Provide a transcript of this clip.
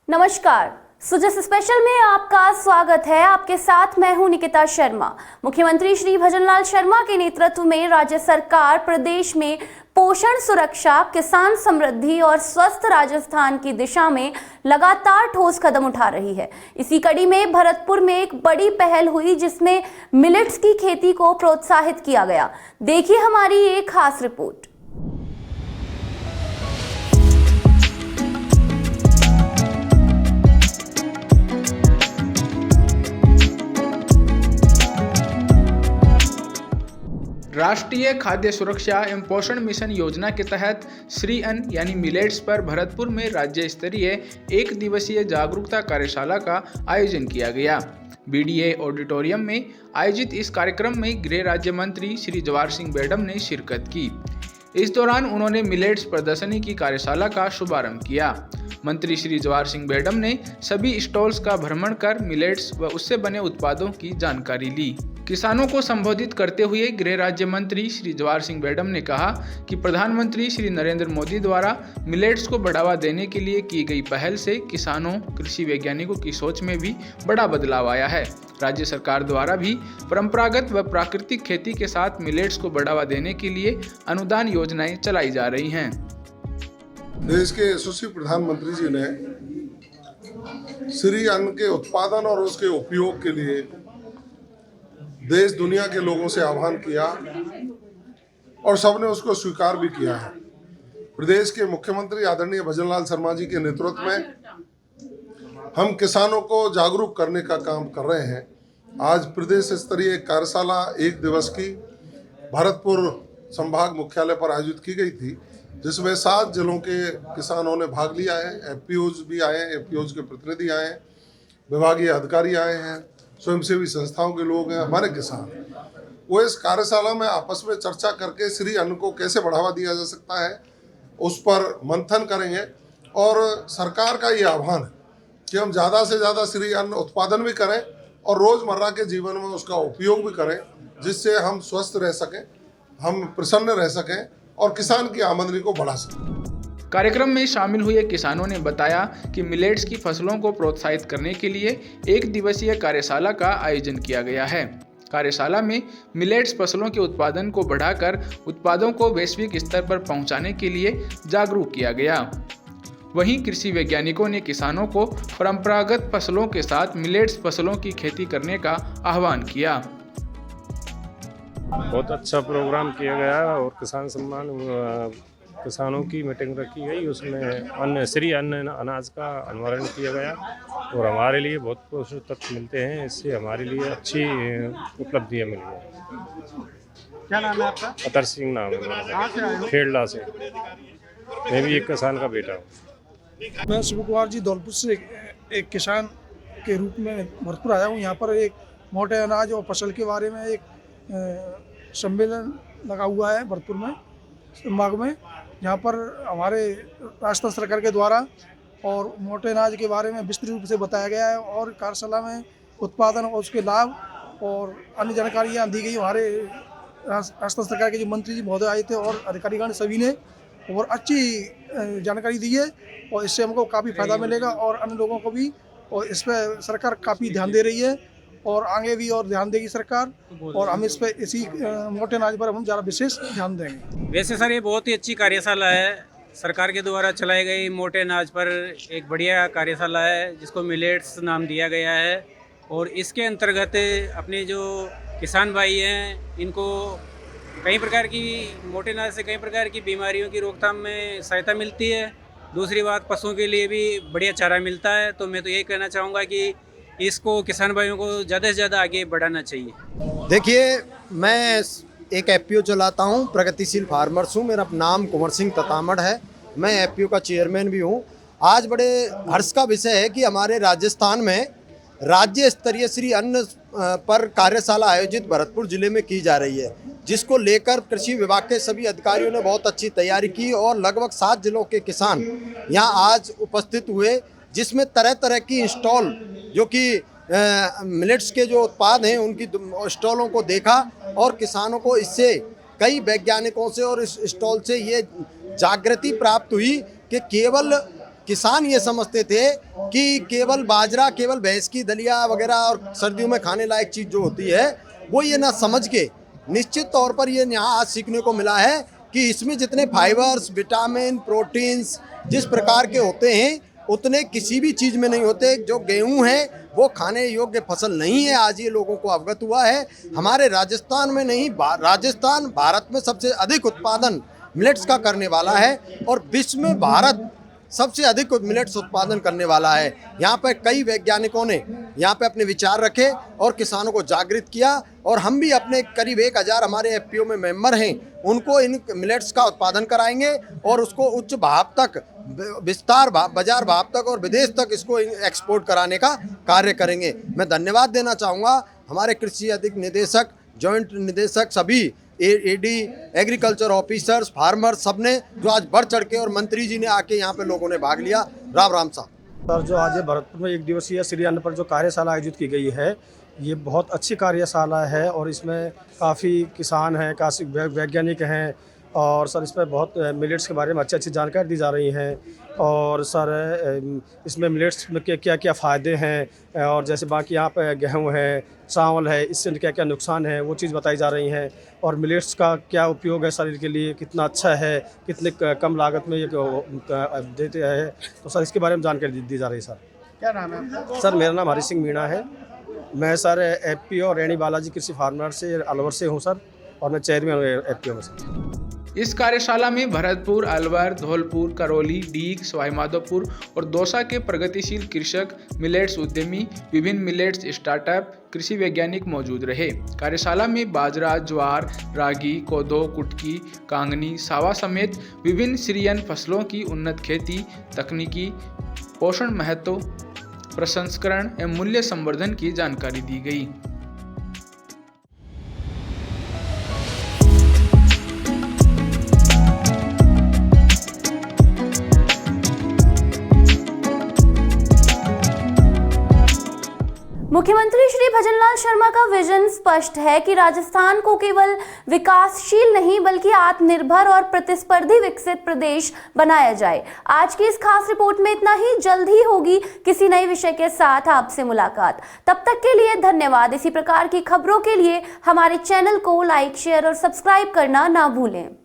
नमस्कार, सुजस स्पेशल में आपका स्वागत है। आपके साथ मैं हूं निकिता शर्मा। मुख्यमंत्री श्री भजनलाल शर्मा के नेतृत्व में राज्य सरकार प्रदेश में पोषण सुरक्षा, किसान समृद्धि और स्वस्थ राजस्थान की दिशा में लगातार ठोस कदम उठा रही है। इसी कड़ी में भरतपुर में एक बड़ी पहल हुई जिसमें मिलेट्स की खेती को प्रोत्साहित किया गया। देखिए हमारी एक खास रिपोर्ट। राष्ट्रीय खाद्य सुरक्षा एवं पोषण मिशन योजना के तहत श्री अन्न यानी मिलेट्स पर भरतपुर में राज्य स्तरीय एक दिवसीय जागरूकता कार्यशाला का आयोजन किया गया। बीडीए ऑडिटोरियम में आयोजित इस कार्यक्रम में गृह राज्य मंत्री श्री जवाहर सिंह बेडम ने शिरकत की। इस दौरान उन्होंने मिलेट्स प्रदर्शनी की कार्यशाला का शुभारंभ किया। मंत्री श्री जवाहर सिंह बेडम ने सभी स्टॉल्स का भ्रमण कर मिलेट्स व उससे बने उत्पादों की जानकारी ली। किसानों को संबोधित करते हुए गृह राज्य मंत्री श्री जवाहर सिंह बेडम ने कहा कि प्रधानमंत्री श्री नरेंद्र मोदी द्वारा मिलेट्स को बढ़ावा देने के लिए की गई पहल से किसानों, कृषि वैज्ञानिकों की सोच में भी बड़ा बदलाव आया है। राज्य सरकार द्वारा भी परंपरागत व प्राकृतिक खेती के साथ मिलेट्स को बढ़ावा देने के लिए अनुदान योजनाएं चलाई जा रही हैं। देश के यशस्वी प्रधानमंत्री जी ने श्री अन्न के उत्पादन और उसके उपयोग के लिए देश दुनिया के लोगों से आह्वान किया और सबने उसको स्वीकार भी किया है। प्रदेश के मुख्यमंत्री आदरणीय भजनलाल शर्मा जी के नेतृत्व में हम किसानों को जागरूक करने का काम कर रहे हैं। आज प्रदेश स्तरीय कार्यशाला एक दिवस की भरतपुर संभाग मुख्यालय पर आयोजित की गई थी, जिसमें 7 जिलों के किसानों ने भाग लिया है। एफपीओज भी आए हैं, एफपीओज के प्रतिनिधि आए हैं, विभागीय अधिकारी आए हैं, स्वयंसेवी संस्थाओं के लोग हैं, हमारे किसान। वो इस कार्यशाला में आपस में चर्चा करके श्री अन्न को कैसे बढ़ावा दिया जा सकता है उस पर मंथन करेंगे। और सरकार का ये आह्वान है कि हम ज़्यादा से ज़्यादा श्री अन्न उत्पादन भी करें और रोज़मर्रा के जीवन में उसका उपयोग भी करें, जिससे हम स्वस्थ रह सकें, हम प्रसन्न रह सकें और किसान की आमदनी को बढ़ा सकें। कार्यक्रम में शामिल हुए किसानों ने बताया कि मिलेट्स की फसलों को प्रोत्साहित करने के लिए एक दिवसीय कार्यशाला का आयोजन किया गया है। कार्यशाला में मिलेट्स फसलों के उत्पादन को बढ़ाकर उत्पादों को वैश्विक स्तर पर पहुंचाने के लिए जागरूक किया गया। वहीं कृषि वैज्ञानिकों ने किसानों को परंपरागत फसलों के साथ मिलेट्स फसलों की खेती करने का आह्वान किया। बहुत अच्छा प्रोग्राम किया गया है और किसान सम्मान किसानों की मीटिंग रखी गई, उसमें श्री अन्न अनाज का अनावरण किया गया और हमारे लिए बहुत पोषक तत्व मिलते हैं। इससे हमारे लिए अच्छी उपलब्धियाँ मिली हैं। क्या नाम है आपका? अतर सिंह नाम है मेरा, खेड़ला से। मैं भी एक किसान का बेटा हूँ। मैं शिव कुमार जी धौलपुर से एक किसान के रूप में भरतपुर आया हूँ। यहाँ पर एक मोटे अनाज और फसल के बारे में एक सम्मेलन लगा हुआ है भरतपुर में संभाग में, जहाँ पर हमारे राजस्थान सरकार के द्वारा और मोटे अनाज के बारे में विस्तृत रूप से बताया गया है और कार्यशाला में उत्पादन और उसके लाभ और अन्य जानकारियाँ दी गई। हमारे राजस्थान सरकार के जो मंत्री जी महोदय आए थे और अधिकारीगण सभी ने और अच्छी जानकारी दी है और इससे हमको काफ़ी फायदा मिलेगा और अन्य लोगों को भी, और इस पर सरकार काफ़ी ध्यान दे रही है और आगे भी और ध्यान देगी सरकार, और हम इस पे इसी मोटे अनाज पर हम ज़्यादा विशेष ध्यान देंगे। वैसे सर ये बहुत ही अच्छी कार्यशाला है, सरकार के द्वारा चलाई गई मोटे अनाज पर एक बढ़िया कार्यशाला है जिसको मिलेट्स नाम दिया गया है। और इसके अंतर्गत अपने जो किसान भाई हैं इनको कई प्रकार की मोटे अनाज से कई प्रकार की बीमारियों की रोकथाम में सहायता मिलती है। दूसरी बात, पशुओं के लिए भी बढ़िया चारा मिलता है। तो मैं तो यही कहना चाहूँगा कि इसको किसान भाइयों को ज़्यादा से ज़्यादा आगे बढ़ाना चाहिए। देखिए, मैं एक एफपीओ चलाता हूँ, प्रगतिशील फार्मर्स हूँ। मेरा नाम कुंवर सिंह ततामड़ है, मैं एफपीओ का चेयरमैन भी हूँ। आज बड़े हर्ष का विषय है कि हमारे राजस्थान में राज्य स्तरीय श्री अन्न पर कार्यशाला आयोजित भरतपुर जिले में की जा रही है, जिसको लेकर कृषि विभाग के सभी अधिकारियों ने बहुत अच्छी तैयारी की और लगभग 7 जिलों के किसान यहाँ आज उपस्थित हुए, जिसमें तरह तरह की स्टॉल जो कि मिलेट्स के जो उत्पाद हैं उनकी स्टॉलों को देखा और किसानों को इससे कई वैज्ञानिकों से और इस स्टॉल से ये जागृति प्राप्त हुई कि केवल किसान ये समझते थे कि केवल बाजरा, केवल भैंस की दलिया वगैरह और सर्दियों में खाने लायक चीज़ जो होती है वो ये ना समझ के निश्चित तौर पर ये यहाँ आज सीखने को मिला है कि इसमें जितने फाइबर्स, विटामिन, प्रोटीन्स जिस प्रकार के होते हैं उतने किसी भी चीज़ में नहीं होते। जो गेहूं है वो खाने योग्य फसल नहीं है, आज ये लोगों को अवगत हुआ है। हमारे राजस्थान में नहीं, राजस्थान भारत में सबसे अधिक उत्पादन मिलेट्स का करने वाला है और विश्व में भारत सबसे अधिक मिलेट्स उत्पादन करने वाला है। यहाँ पर कई वैज्ञानिकों ने यहाँ पे अपने विचार रखे और किसानों को जागृत किया और हम भी अपने करीब 1000 हमारे एफपीओ में मेंबर हैं, उनको इन मिलेट्स का उत्पादन कराएंगे और उसको उच्च भाव तक, विस्तार बाजार भाव तक और विदेश तक इसको एक्सपोर्ट कराने का कार्य करेंगे। मैं धन्यवाद देना चाहूँगा हमारे कृषि अधिक निदेशक, जॉइंट निदेशक, सभी एडी, एग्रीकल्चर ऑफिसर्स, फार्मर्स, सबने जो आज बढ़ चढ़ के और मंत्री जी ने आके यहाँ पे लोगों ने भाग लिया। राम राम साहब। सर, जो आज भरतपुर में 1 दिवसीय श्री अन्न पर जो कार्यशाला आयोजित की गई है, ये बहुत अच्छी कार्यशाला है और इसमें काफ़ी किसान हैं, काफ़ी वैज्ञानिक हैं और सर इसमें बहुत मिलेट्स के बारे में अच्छी जानकारी दी जा रही हैं और सर इसमें मिलेट्स के क्या क्या फ़ायदे हैं और जैसे बाकी यहाँ पे गेहूँ है, चावल है, इससे क्या क्या नुकसान है वो चीज़ बताई जा रही हैं और मिलेट्स का क्या उपयोग है शरीर के लिए, कितना अच्छा है, कितने कम लागत में ये देते हैं, तो सर इसके बारे में जानकारी दी जा रही है। सर क्या नाम है आपका? सर मेरा नाम हरी सिंह मीणा है, मैं सर एफपीओ रेणी बालाजी कृषि फार्मर से अलवर से हूँ सर और मैं चेयरमैन हूँ एफपीओ में सर। इस कार्यशाला में भरतपुर, अलवर, धौलपुर, करौली, डीग, सवाईमाधोपुर और दौसा के प्रगतिशील कृषक, मिलेट्स उद्यमी, विभिन्न मिलेट्स स्टार्टअप, कृषि वैज्ञानिक मौजूद रहे। कार्यशाला में बाजरा, ज्वार, रागी, कोदो, कुटकी, कांगनी, सावा समेत विभिन्न श्रीअन्न फसलों की उन्नत खेती, तकनीकी, पोषण महत्व, प्रसंस्करण एवं मूल्य संवर्धन की जानकारी दी गई। मुख्यमंत्री श्री भजनलाल शर्मा का विजन स्पष्ट है कि राजस्थान को केवल विकासशील नहीं बल्कि आत्मनिर्भर और प्रतिस्पर्धी विकसित प्रदेश बनाया जाए। आज की इस खास रिपोर्ट में इतना ही। जल्द ही होगी किसी नए विषय के साथ आपसे मुलाकात। तब तक के लिए धन्यवाद। इसी प्रकार की खबरों के लिए हमारे चैनल को लाइक, शेयर और सब्सक्राइब करना ना भूलें।